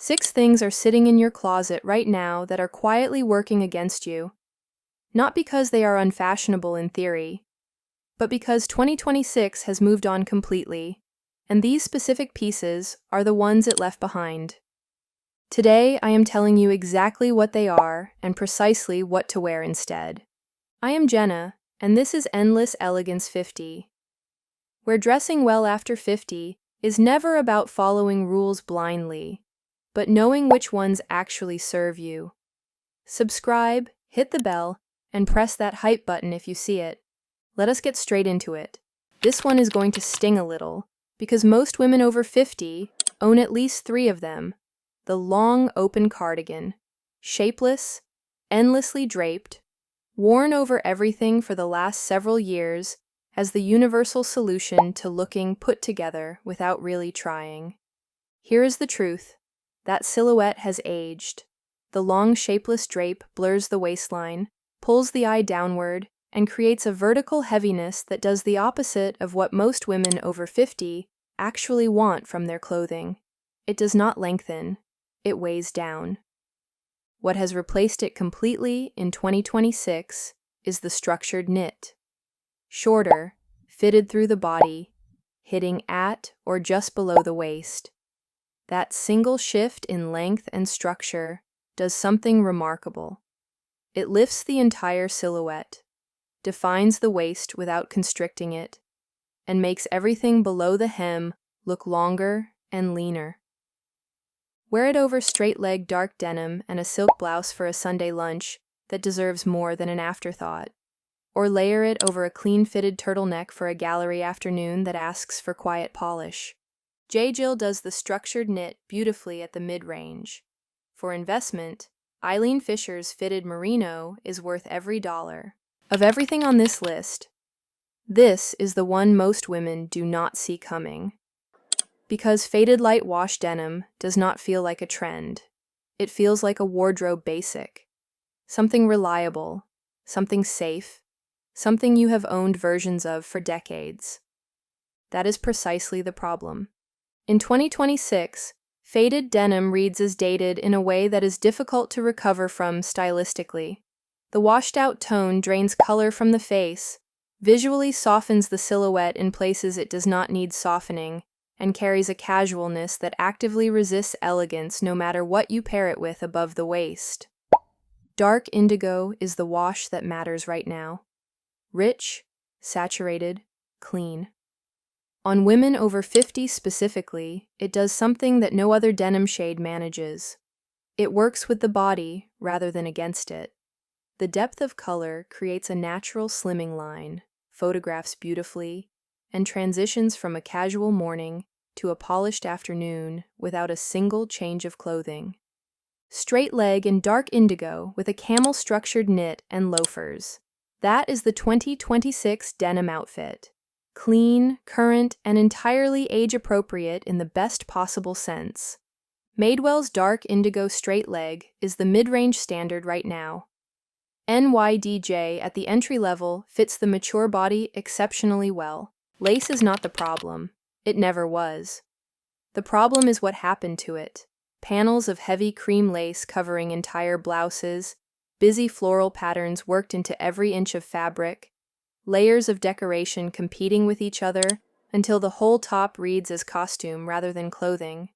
6 things are sitting in your closet right now that are quietly working against you. Not because they are unfashionable in theory, but because 2026 has moved on completely, and these specific pieces are the ones it left behind. Today, I am telling you exactly what they are and precisely what to wear instead. I am Jenna, and this is Endless Elegance 50, where dressing well after 50 is never about following rules blindly, but knowing which ones actually serve you. Subscribe, hit the bell, and press that hype button if you see it. Let us get straight into it. This one is going to sting a little, because most women over 50 own at least 3 of them. The long, open cardigan, shapeless, endlessly draped, worn over everything for the last several years as the universal solution to looking put together without really trying. Here is the truth. That silhouette has aged. The long, shapeless drape blurs the waistline, pulls the eye downward, and creates a vertical heaviness that does the opposite of what most women over 50 actually want from their clothing. It does not lengthen, it weighs down. What has replaced it completely in 2026 is the structured knit. Shorter, fitted through the body, hitting at or just below the waist. That single shift in length and structure does something remarkable. It lifts the entire silhouette, defines the waist without constricting it, and makes everything below the hem look longer and leaner. Wear it over straight-leg dark denim and a silk blouse for a Sunday lunch that deserves more than an afterthought, or layer it over a clean-fitted turtleneck for a gallery afternoon that asks for quiet polish. J. Jill does the structured knit beautifully at the mid-range. For investment, Eileen Fisher's fitted merino is worth every dollar. Of everything on this list, this is the one most women do not see coming. Because faded light wash denim does not feel like a trend. It feels like a wardrobe basic. Something reliable, something safe, something you have owned versions of for decades. That is precisely the problem. In 2026, faded denim reads as dated in a way that is difficult to recover from stylistically. The washed-out tone drains color from the face, visually softens the silhouette in places it does not need softening, and carries a casualness that actively resists elegance no matter what you pair it with above the waist. Dark indigo is the wash that matters right now. Rich, saturated, clean. On women over 50 specifically, it does something that no other denim shade manages. It works with the body rather than against it. The depth of color creates a natural slimming line, photographs beautifully, and transitions from a casual morning to a polished afternoon without a single change of clothing. Straight leg in dark indigo with a camel-structured knit and loafers. That is the 2026 denim outfit. Clean, current, and entirely age-appropriate in the best possible sense. Madewell's dark indigo straight leg is the mid-range standard right now. NYDJ at the entry level fits the mature body exceptionally well. Lace is not the problem. It never was. The problem is what happened to it. Panels of heavy cream lace covering entire blouses, busy floral patterns worked into every inch of fabric, layers of decoration competing with each other until the whole top reads as costume rather than clothing.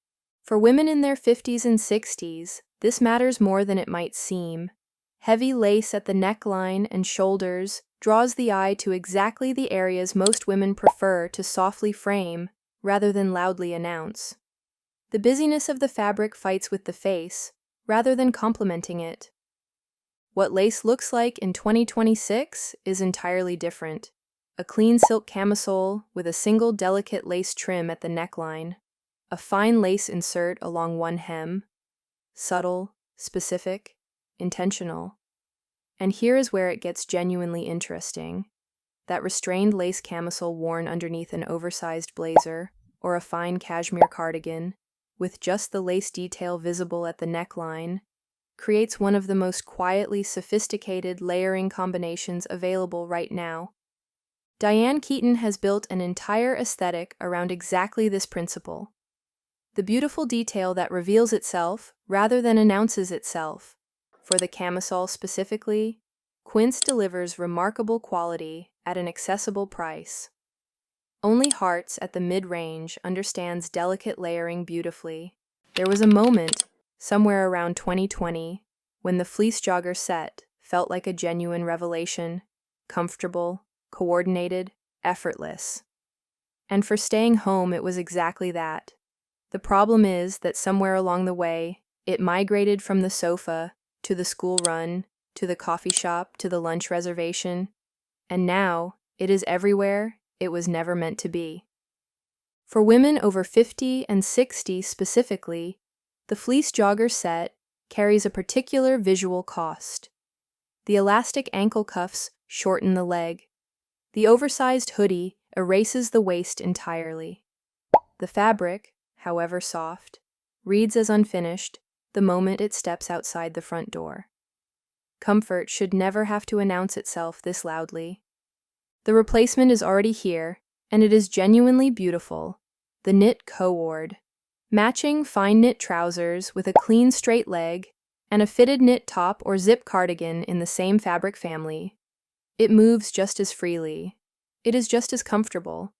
For women in their 50s and 60s, this matters more than it might seem. Heavy lace at the neckline and shoulders draws the eye to exactly the areas most women prefer to softly frame rather than loudly announce. The busyness of the fabric fights with the face rather than complementing it. What lace looks like in 2026 is entirely different. A clean silk camisole with a single delicate lace trim at the neckline, a fine lace insert along one hem, subtle, specific, intentional. And here is where it gets genuinely interesting. That restrained lace camisole worn underneath an oversized blazer or a fine cashmere cardigan, with just the lace detail visible at the neckline, creates one of the most quietly sophisticated layering combinations available right now. Diane Keaton has built an entire aesthetic around exactly this principle. The beautiful detail that reveals itself rather than announces itself. For the camisole specifically, Quince delivers remarkable quality at an accessible price. Only Hearts at the mid-range understands delicate layering beautifully. There was a moment, somewhere around 2020, when the fleece jogger set felt like a genuine revelation, comfortable, coordinated, effortless. And for staying home, it was exactly that. The problem is that somewhere along the way, it migrated from the sofa to the school run, to the coffee shop, to the lunch reservation, and now it is everywhere it was never meant to be. For women over 50 and 60 specifically, the fleece jogger set carries a particular visual cost. The elastic ankle cuffs shorten the leg. The oversized hoodie erases the waist entirely. The fabric, however soft, reads as unfinished the moment it steps outside the front door. Comfort should never have to announce itself this loudly. The replacement is already here, and it is genuinely beautiful. The knit co-ord. Matching fine knit trousers with a clean straight leg and a fitted knit top or zip cardigan in the same fabric family. It moves just as freely. It is just as comfortable,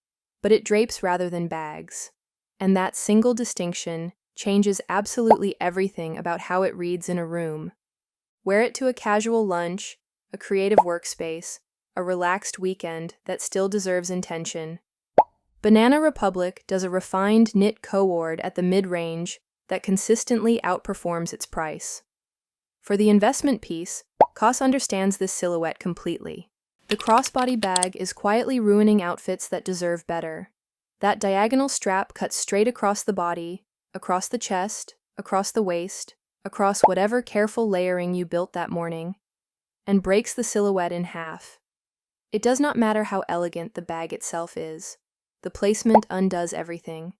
but it drapes rather than bags. And that single distinction changes absolutely everything about how it reads in a room. Wear it to a casual lunch, a creative workspace, a relaxed weekend that still deserves intention. Banana Republic does a refined knit co-ord at the mid-range that consistently outperforms its price. For the investment piece, COS understands this silhouette completely. The crossbody bag is quietly ruining outfits that deserve better. That diagonal strap cuts straight across the body, across the chest, across the waist, across whatever careful layering you built that morning, and breaks the silhouette in half. It does not matter how elegant the bag itself is. The placement undoes everything.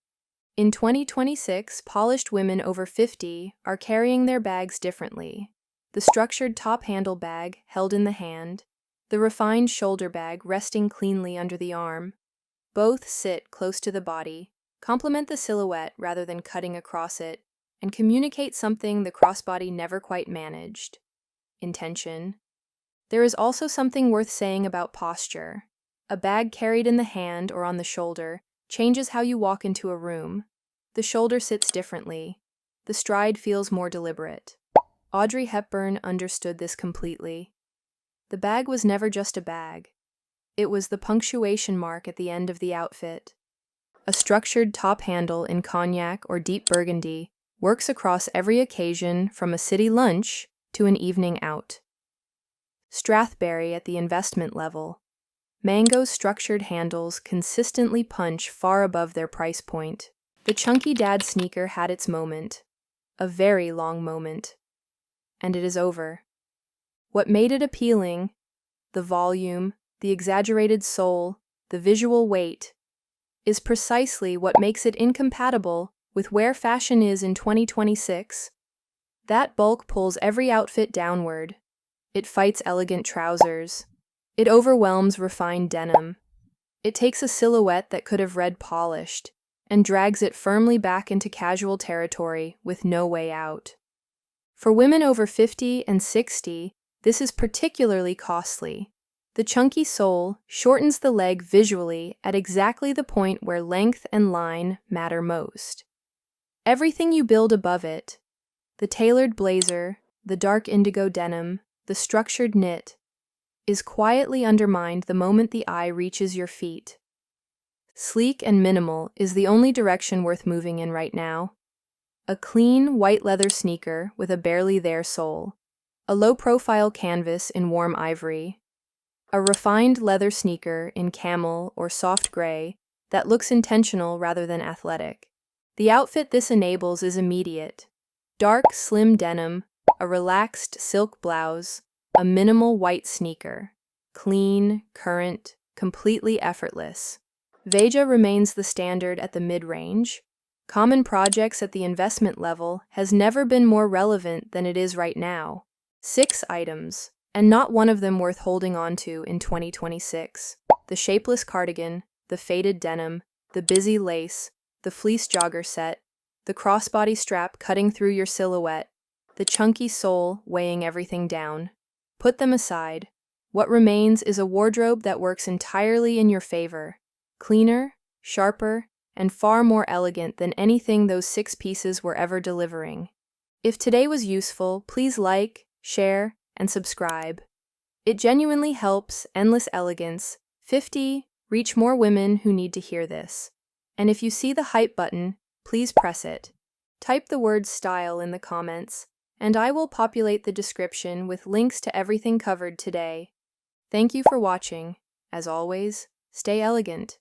In 2026, polished women over 50 are carrying their bags differently. The structured top handle bag held in the hand, the refined shoulder bag resting cleanly under the arm. Both sit close to the body, complement the silhouette rather than cutting across it, and communicate something the crossbody never quite managed: intention. There is also something worth saying about posture. A bag carried in the hand or on the shoulder changes how you walk into a room. The shoulder sits differently. The stride feels more deliberate. Audrey Hepburn understood this completely. The bag was never just a bag. It was the punctuation mark at the end of the outfit. A structured top handle in cognac or deep burgundy works across every occasion from a city lunch to an evening out. Strathberry at the investment level. Mango's structured handles consistently punch far above their price point. The Chunky Dad sneaker had its moment. A very long moment. And it is over. What made it appealing, the volume, the exaggerated sole, the visual weight, is precisely what makes it incompatible with where fashion is in 2026. That bulk pulls every outfit downward. It fights elegant trousers. It overwhelms refined denim. It takes a silhouette that could have read polished and drags it firmly back into casual territory with no way out. For women over 50 and 60, this is particularly costly. The chunky sole shortens the leg visually at exactly the point where length and line matter most. Everything you build above it, the tailored blazer, the dark indigo denim, the structured knit, is quietly undermined the moment the eye reaches your feet. Sleek and minimal is the only direction worth moving in right now. A clean, white leather sneaker with a barely there sole. A low-profile canvas in warm ivory. A refined leather sneaker in camel or soft gray that looks intentional rather than athletic. The outfit this enables is immediate. Dark, slim denim, a relaxed silk blouse, a minimal white sneaker. Clean, current, completely effortless. Veja remains the standard at the mid-range. Common projects at the investment level has never been more relevant than it is right now. 6 items, and not one of them worth holding on to in 2026. The shapeless cardigan, the faded denim, the busy lace, the fleece jogger set, the crossbody strap cutting through your silhouette, the chunky sole weighing everything down. Put them aside. What remains is a wardrobe that works entirely in your favor, cleaner, sharper, and far more elegant than anything those 6 pieces were ever delivering. If today was useful, please like, share, and subscribe. It genuinely helps Endless Elegance 50 reach more women who need to hear this. And if you see the hype button, please press it. Type the word style in the comments, and I will populate the description with links to everything covered today. Thank you for watching. As always, stay elegant.